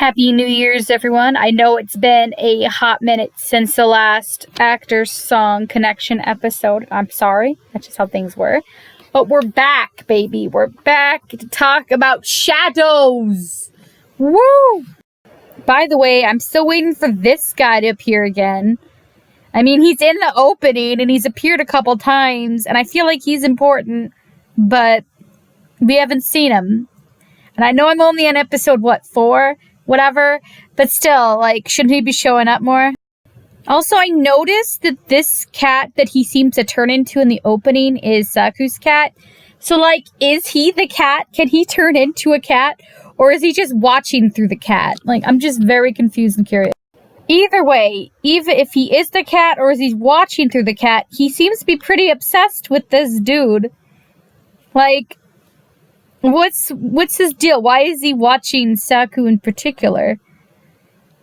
Happy New Year's, everyone. I know it's been a hot minute since the last Actors Song Connection episode. I'm sorry. That's just how things were. But we're back, baby. We're back to talk about shadows. Woo! By the way, I'm still waiting for this guy to appear again. I mean, he's in the opening and he's appeared a couple times, and I feel like he's important, but we haven't seen him. And I know I'm only on episode, 4? Whatever. But still, shouldn't he be showing up more? Also, I noticed that this cat that he seemed to turn into in the opening is Saku's cat. So, is he the cat? Can he turn into a cat? Or is he just watching through the cat? I'm just very confused and curious. Either way, even if he is the cat or is he watching through the cat, he seems to be pretty obsessed with this dude. What's his deal? Why is he watching Saku in particular?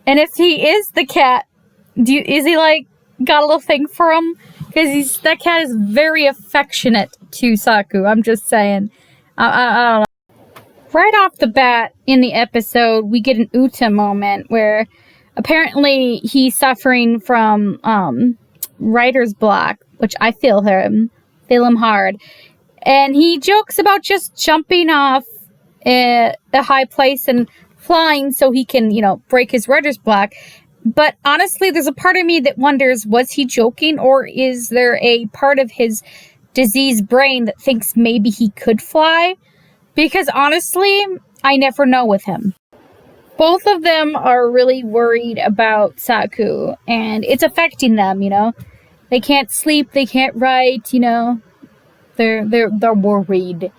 And if he is the cat, is he got a little thing for him? Because that cat is very affectionate to Saku. I'm just saying. I don't know. Right off the bat in the episode, we get an Uta moment where apparently he's suffering from writer's block, which I feel him hard. And he jokes about just jumping off a high place and flying so he can, break his writer's block. But honestly, there's a part of me that wonders, was he joking, or is there a part of his diseased brain that thinks maybe he could fly? Because honestly, I never know with him. Both of them are really worried about Saku, and it's affecting them, They can't sleep, they can't write, They're worried. And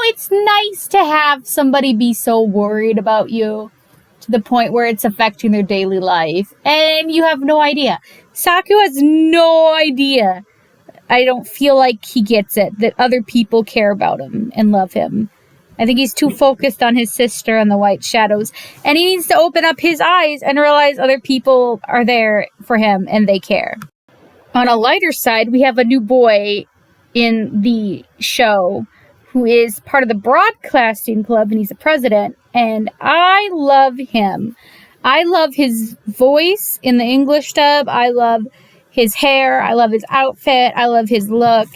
it's nice to have somebody be so worried about you to the point where it's affecting their daily life. And you have no idea. Saku has no idea. I don't feel like he gets it, that other people care about him and love him. I think he's too focused on his sister and the white shadows. And he needs to open up his eyes and realize other people are there for him and they care. On a lighter side, we have a new boy in the show who is part of the broadcasting club, and he's the president, and I love him. I love his voice in the English dub. I love his hair. I love his outfit. I love his look.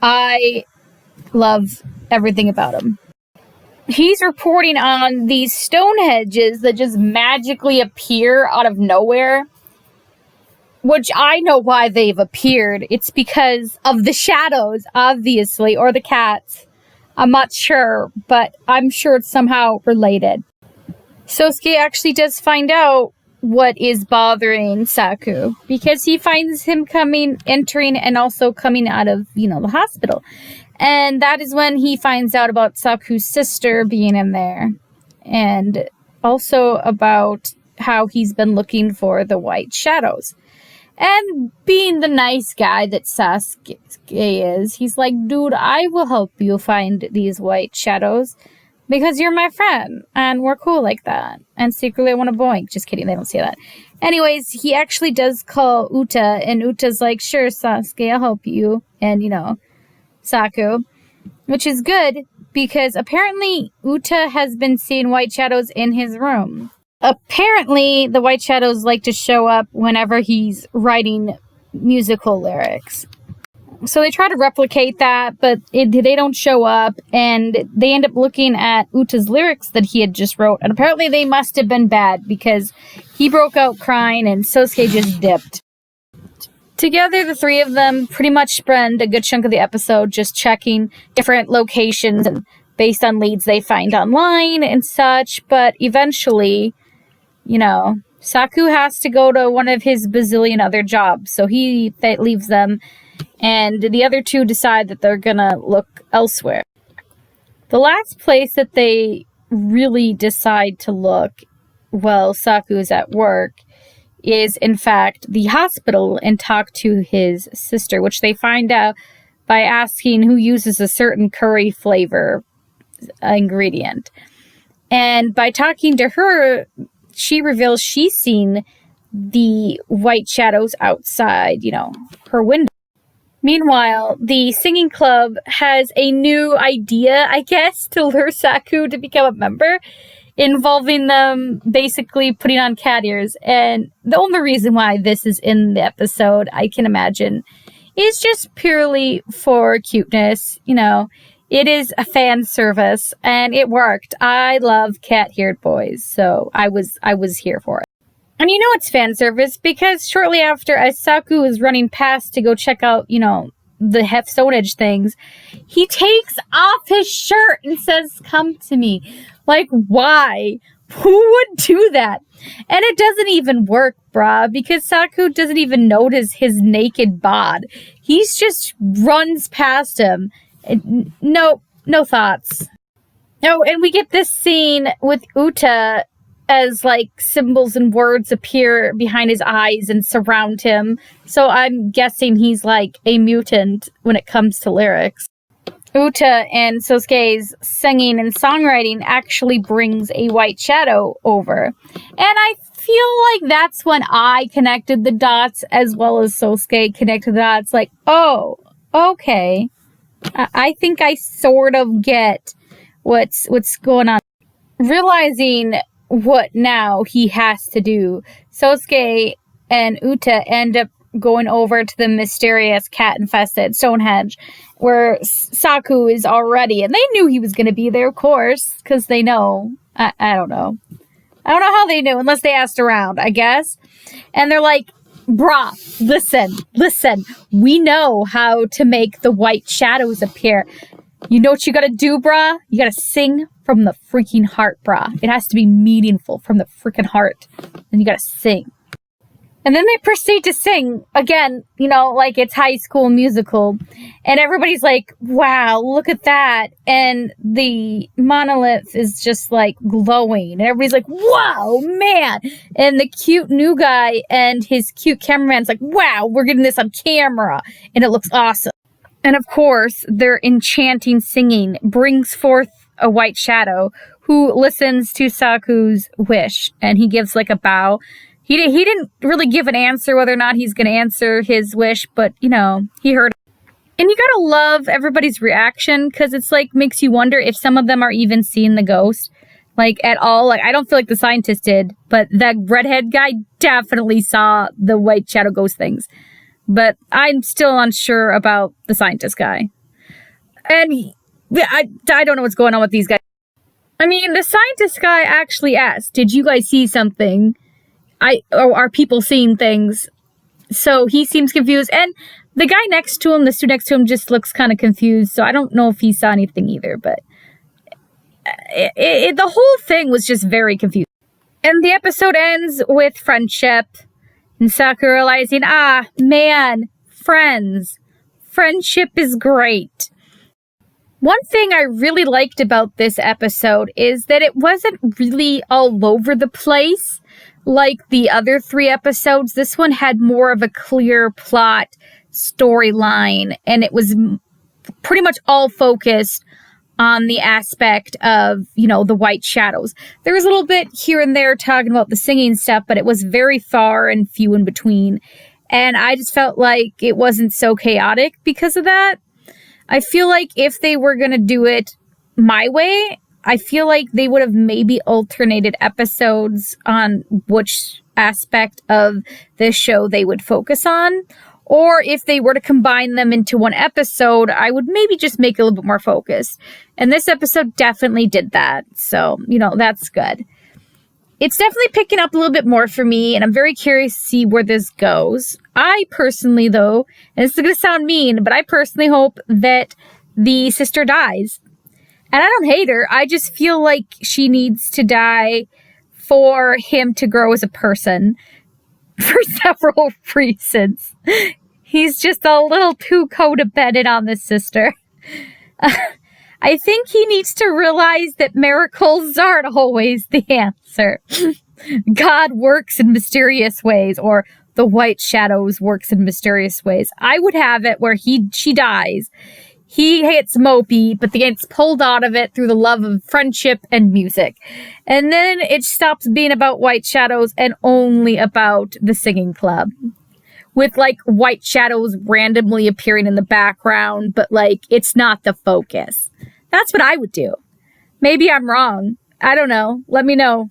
I love everything about him. He's reporting on these stone hedges that just magically appear out of nowhere. Which I know why they've appeared. It's because of the shadows, obviously, or the cats. I'm not sure, but I'm sure it's somehow related. Sosuke actually does find out what is bothering Saku, because he finds him entering, and also coming out of, the hospital. And that is when he finds out about Saku's sister being in there. And also about how he's been looking for the white shadows. And being the nice guy that Sasuke is, he's like, dude, I will help you find these white shadows because you're my friend and we're cool like that. And secretly I want to boink. Just kidding, they don't say that. Anyways, he actually does call Uta, and Uta's like, sure, Sasuke, I'll help you. And, Saku, which is good because apparently Uta has been seeing white shadows in his room. Apparently, the white shadows like to show up whenever he's writing musical lyrics. So they try to replicate that, but they don't show up, and they end up looking at Uta's lyrics that he had just wrote, and apparently they must have been bad, because he broke out crying, and Sosuke just dipped. Together, the three of them pretty much spend a good chunk of the episode just checking different locations, and based on leads they find online and such, but eventually, Saku has to go to one of his bazillion other jobs, so he leaves them, and the other two decide that they're gonna look elsewhere. The last place that they really decide to look while Saku is at work is, in fact, the hospital, and talk to his sister, which they find out by asking who uses a certain curry flavor ingredient. And by talking to her, she reveals she's seen the white shadows outside, her window. Meanwhile, the singing club has a new idea, I guess, to lure Saku to become a member. involving them basically putting on cat ears. And the only reason why this is in the episode, I can imagine, is just purely for cuteness. You know, it is a fan service, and it worked. I love cat-eared boys, so I was here for it. And you know it's fan service because shortly after, as Saku is running past to go check out, you know, the Stone things, he takes off his shirt and says, "Come to me." Like, why? Who would do that? And it doesn't even work, bruh, because Saku doesn't even notice his naked bod. He's just runs past him. No thoughts. Oh, and we get this scene with Uta as like symbols and words appear behind his eyes and surround him. So I'm guessing he's like a mutant when it comes to lyrics. Uta and Sosuke's singing and songwriting actually brings a white shadow over. And I feel like that's when I connected the dots as well as Sosuke connected the dots. Like, oh, okay. I think I sort of get what's going on. Realizing what now he has to do, Sosuke and Uta end up going over to the mysterious cat-infested Stonehenge, where Saku is already, and they knew he was going to be there, of course, because they know. I don't know. I don't know how they knew, unless they asked around, I guess. And they're like, "Brah, listen, we know how to make the white shadows appear. You know what you gotta do, brah? You gotta sing from the freaking heart, brah. It has to be meaningful from the freaking heart. And you gotta sing." And then they proceed to sing again, you know, like it's High School Musical. And everybody's like, "Wow, look at that." And the monolith is just like glowing. And everybody's like, "Wow, man." And the cute new guy and his cute cameraman's like, "Wow, we're getting this on camera. And it looks awesome." And of course, their enchanting singing brings forth a white shadow who listens to Saku's wish. And he gives like a bow. He didn't really give an answer whether or not he's going to answer his wish, but, you know, he heard. And you gotta love everybody's reaction, because it's like makes you wonder if some of them are even seeing the ghost, like at all. Like, I don't feel like the scientist did, but that redhead guy definitely saw the white shadow ghost things. But I'm still unsure about the scientist guy. And I don't know what's going on with these guys. I mean, the scientist guy actually asked, "Did you guys see something? Or are people seeing things?" So he seems confused. And the guy next to him, the student next to him, just looks kind of confused. So I don't know if he saw anything either. But the whole thing was just very confusing. And the episode ends with friendship. And Saku realizing, man, friends. Friendship is great. One thing I really liked about this episode is that it wasn't really all over the place like the other 3 episodes. This one had more of a clear plot storyline, and it was pretty much all focused on the aspect of, you know, the white shadows. There was a little bit here and there talking about the singing stuff, but it was very far and few in between. And I just felt like it wasn't so chaotic because of that. I feel like if they were going to do it my way, I feel like they would have maybe alternated episodes on which aspect of the show they would focus on. Or if they were to combine them into one episode, I would maybe just make it a little bit more focused. And this episode definitely did that. So, you know, that's good. It's definitely picking up a little bit more for me, and I'm very curious to see where this goes. I personally, though, and this is going to sound mean, but I personally hope that the sister dies. And I don't hate her. I just feel like she needs to die for him to grow as a person for several reasons. He's just a little too codependent on this sister. I think he needs to realize that miracles aren't always the answer. God works in mysterious ways, or the white shadows works in mysterious ways. I would have it where she dies. He hates Mopey, but gets pulled out of it through the love of friendship and music. And then it stops being about white shadows and only about the singing club. With, like, white shadows randomly appearing in the background, but, like, it's not the focus. That's what I would do. Maybe I'm wrong. I don't know. Let me know.